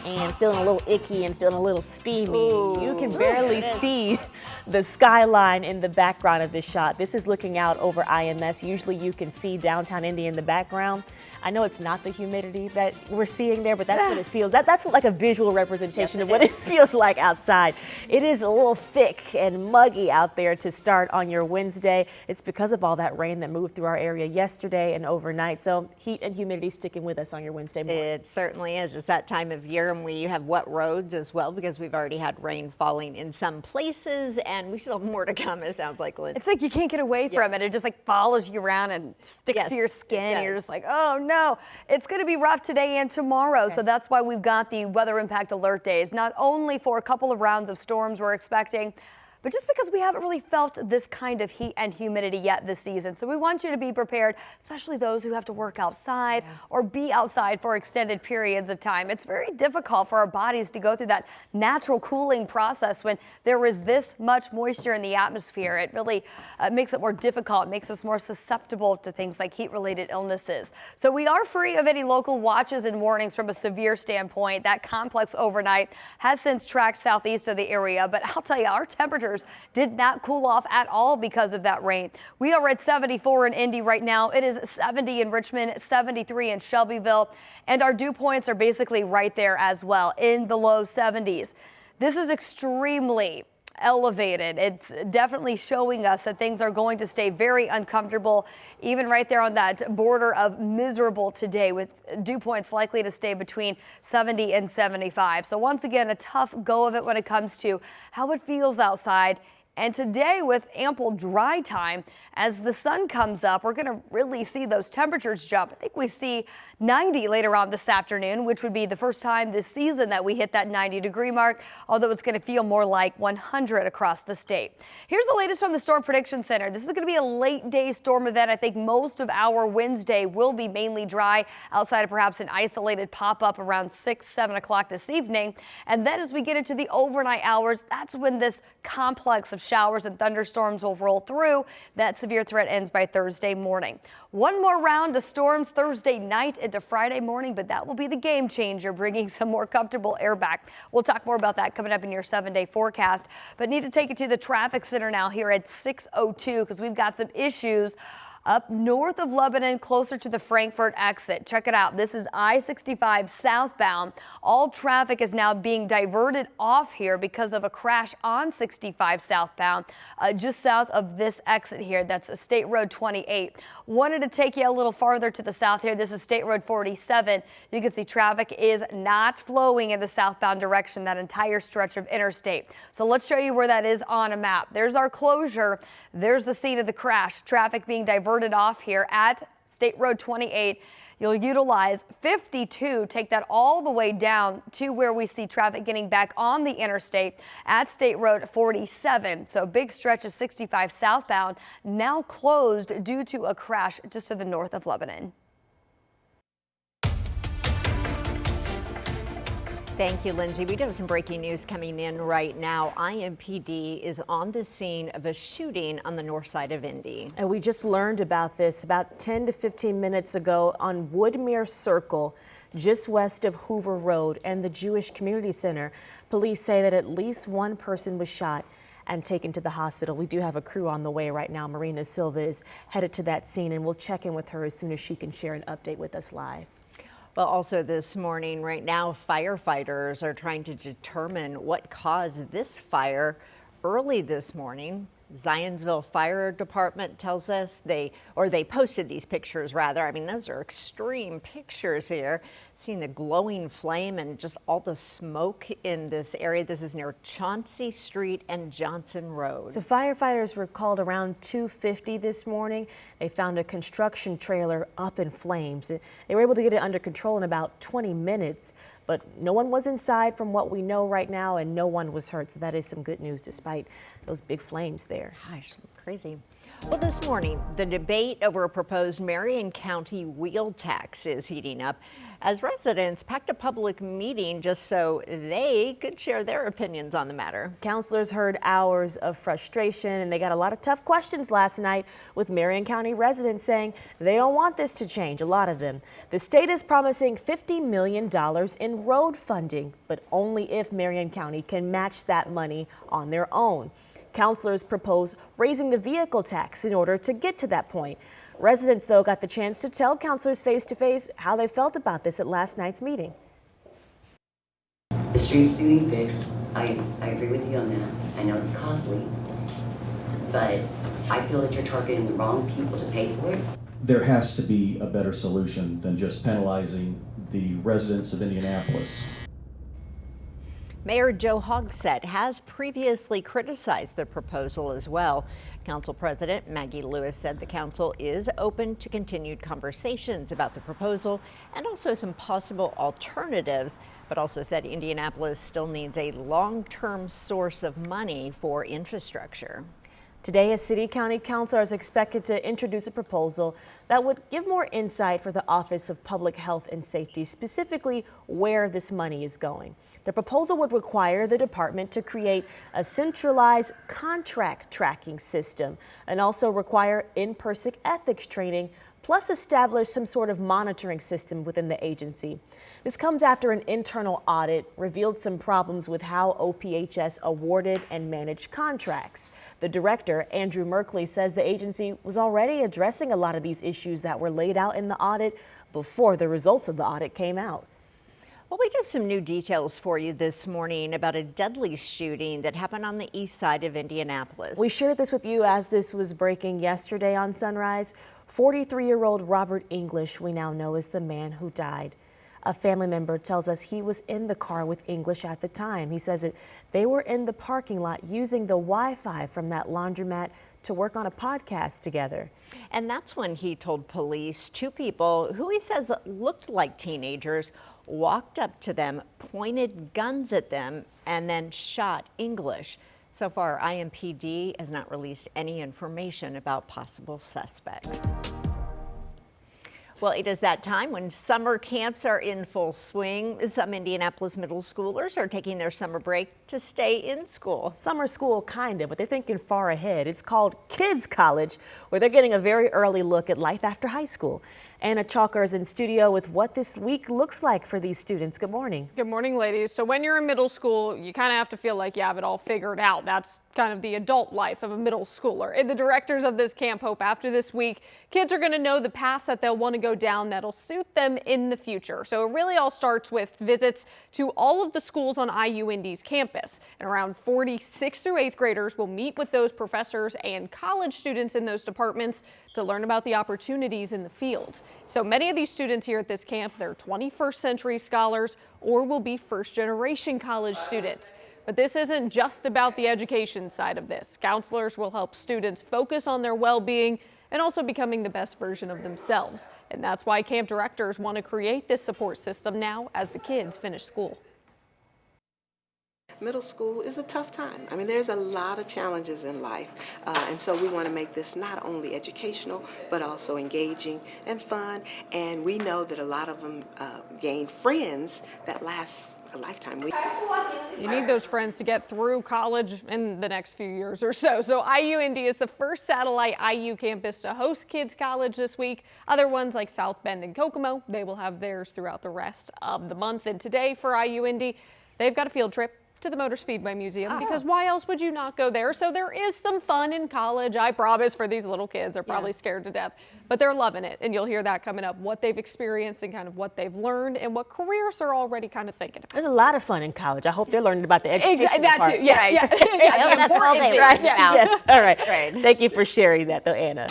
And feeling a little icky and feeling a little steamy. Ooh, you can barely see the skyline in the background of this shot. This is looking out over IMS. Usually you can see downtown Indy in the background. I know it's not the humidity that we're seeing there, but that's what it feels. That's what, like a visual representation of what it feels like outside. It is a little thick and muggy out there to start on your Wednesday. It's because of all that rain that moved through our area yesterday and overnight. So heat and humidity sticking with us on your Wednesday morning. It certainly is. It's that time of year, and we have wet roads as well because we've already had rain falling in some places, and we still have more to come, it sounds like, Lynn. It's like you can't get away from it. It just like follows you around and sticks to your skin. And you're just like, oh no, it's going to be rough today and tomorrow. So that's why we've got the weather impact alert days, not only for a couple of rounds of storms we're expecting, but just because we haven't really felt this kind of heat and humidity yet this season. So we want you to be prepared, especially those who have to work outside or be outside for extended periods of time. It's very difficult for our bodies to go through that natural cooling process when there is this much moisture in the atmosphere. It really makes it more difficult, it makes us more susceptible to things like heat-related illnesses. So we are free of any local watches and warnings from a severe standpoint. That complex overnight has since tracked southeast of the area, but I'll tell you, our temperatures did not cool off at all because of that rain. We are at 74 in Indy right now. It is 70 in Richmond, 73 in Shelbyville, and our dew points are basically right there as well in the low 70s. This is extremely elevated. It's definitely showing us that things are going to stay very uncomfortable, even right there on that border of miserable today, with dew points likely to stay between 70 and 75. So once again, a tough go of it when it comes to how it feels outside. And today, with ample dry time, as the sun comes up, we're going to really see those temperatures jump. I think we see 90 later on this afternoon, which would be the first time this season that we hit that 90-degree mark, although it's going to feel more like 100 across the state. Here's the latest from the Storm Prediction Center. This is going to be a late-day storm event. I think most of our Wednesday will be mainly dry, outside of perhaps an isolated pop-up around 6, 7 o'clock this evening. And then as we get into the overnight hours, that's when this complex of showers and thunderstorms will roll through. That severe threat ends by Thursday morning. One more round of storms Thursday night into Friday morning, but that will be the game changer, bringing some more comfortable air back. We'll talk more about that coming up in your 7-day forecast, but need to take you to the traffic center now here at 6:02 because we've got some issues up north of Lebanon, closer to the Frankfort exit. Check it out. This is I-65 southbound. All traffic is now being diverted off here because of a crash on 65 southbound, just south of this exit here. That's State Road 28. Wanted to take you a little farther to the south here. This is State Road 47. You can see traffic is not flowing in the southbound direction, that entire stretch of interstate. So let's show you where that is on a map. There's our closure. There's the scene of the crash. Traffic being diverted off here at State Road 28. You'll utilize 52, take that all the way down to where we see traffic getting back on the interstate at State Road 47. So big stretch of 65 southbound now closed due to a crash just to the north of Lebanon. Thank you, Lindsay. We do have some breaking news coming in right now. IMPD is on the scene of a shooting on the north side of Indy. And we just learned about this about 10 to 15 minutes ago on Woodmere Circle, just west of Hoover Road and the Jewish Community Center. Police say that at least one person was shot and taken to the hospital. We do have a crew on the way right now. Marina Silva is headed to that scene, and we'll check in with her as soon as she can share an update with us live. Well, also this morning, right now, firefighters are trying to determine what caused this fire early this morning. Zionsville Fire Department tells us they posted these pictures rather. I mean, those are extreme pictures here. Seeing the glowing flame and just all the smoke in this area. This is near Chauncey Street and Johnson Road. So firefighters were called around 2:50 this morning. They found a construction trailer up in flames. They were able to get it under control in about 20 minutes. but no one was inside from what we know right now, and no one was hurt. So that is some good news despite those big flames there. Gosh, crazy. Well, this morning, the debate over a proposed Marion County wheel tax is heating up as residents packed a public meeting just so they could share their opinions on the matter. Counselors heard hours of frustration, and they got a lot of tough questions last night, with Marion County residents saying they don't want this to change, a lot of them. The state is promising $50 million in road funding, but only if Marion County can match that money on their own. Counselors propose raising the vehicle tax in order to get to that point. Residents, though, got the chance to tell counselors face-to-face how they felt about this at last night's meeting. The streets do need fixed. I agree with you on that. I know it's costly, but I feel that you're targeting the wrong people to pay for it. There has to be a better solution than just penalizing the residents of Indianapolis. Mayor Joe Hogsett has previously criticized the proposal as well. Council President Maggie Lewis said the council is open to continued conversations about the proposal and also some possible alternatives, but also said Indianapolis still needs a long-term source of money for infrastructure. Today, a city-county councilor is expected to introduce a proposal that would give more insight for the Office of Public Health and Safety, specifically where this money is going. The proposal would require the department to create a centralized contract tracking system and also require in-person ethics training, plus establish some sort of monitoring system within the agency. This comes after an internal audit revealed some problems with how OPHS awarded and managed contracts. The director, Andrew Merkley, says the agency was already addressing a lot of these issues that were laid out in the audit before the results of the audit came out. Well, we have some new details for you this morning about a deadly shooting that happened on the east side of Indianapolis. We shared this with you as this was breaking yesterday on Sunrise. 43-year-old Robert English, we now know, is the man who died. A family member tells us he was in the car with English at the time. He says that they were in the parking lot using the Wi-Fi from that laundromat to work on a podcast together. And that's when he told police two people who he says looked like teenagers walked up to them, pointed guns at them, and then shot English. So far, IMPD has not released any information about possible suspects. Well, it is that time when summer camps are in full swing. Some Indianapolis middle schoolers are taking their summer break to stay in school. Summer school, kind of, but they're thinking far ahead. It's called Kids College, where they're getting a very early look at life after high school. Anna Chalker is in studio with what this week looks like for these students. Good morning. Good morning, ladies. So when you're in middle school, you kind of have to feel like you have it all figured out. That's kind of the adult life of a middle schooler. And the directors of this camp hope after this week, kids are going to know the paths that they'll want to go down that'll suit them in the future. So it really all starts with visits to all of the schools on IU Indy's campus. And around 40 6th through 8th graders will meet with those professors and college students in those departments to learn about the opportunities in the field. So many of these students here at this camp, they're 21st century scholars or will be first generation college students. But this isn't just about the education side of this. Counselors will help students focus on their well-being and also becoming the best version of themselves. And that's why camp directors want to create this support system now as the kids finish school. Middle school is a tough time. I mean, there's a lot of challenges in life, and so we want to make this not only educational, but also engaging and fun, and we know that a lot of them gain friends that last a lifetime. You need those friends to get through college in the next few years or so. So IU Indy is the first satellite IU campus to host Kids College this week. Other ones like South Bend and Kokomo, they will have theirs throughout the rest of the month. And today for IU Indy, they've got a field trip to the Motor Speedway Museum, because why else would you not go there? So there is some fun in college, I promise, for these little kids. They're probably scared to death, but they're loving it. And you'll hear that coming up, what they've experienced and kind of what they've learned and what careers they're already kind of thinking about. There's a lot of fun in college. I hope they're learning about the education That part. too, yes. Right. That's all they Yes, learned about. yes. All right. That's great. Thank you for sharing that, though, Anna.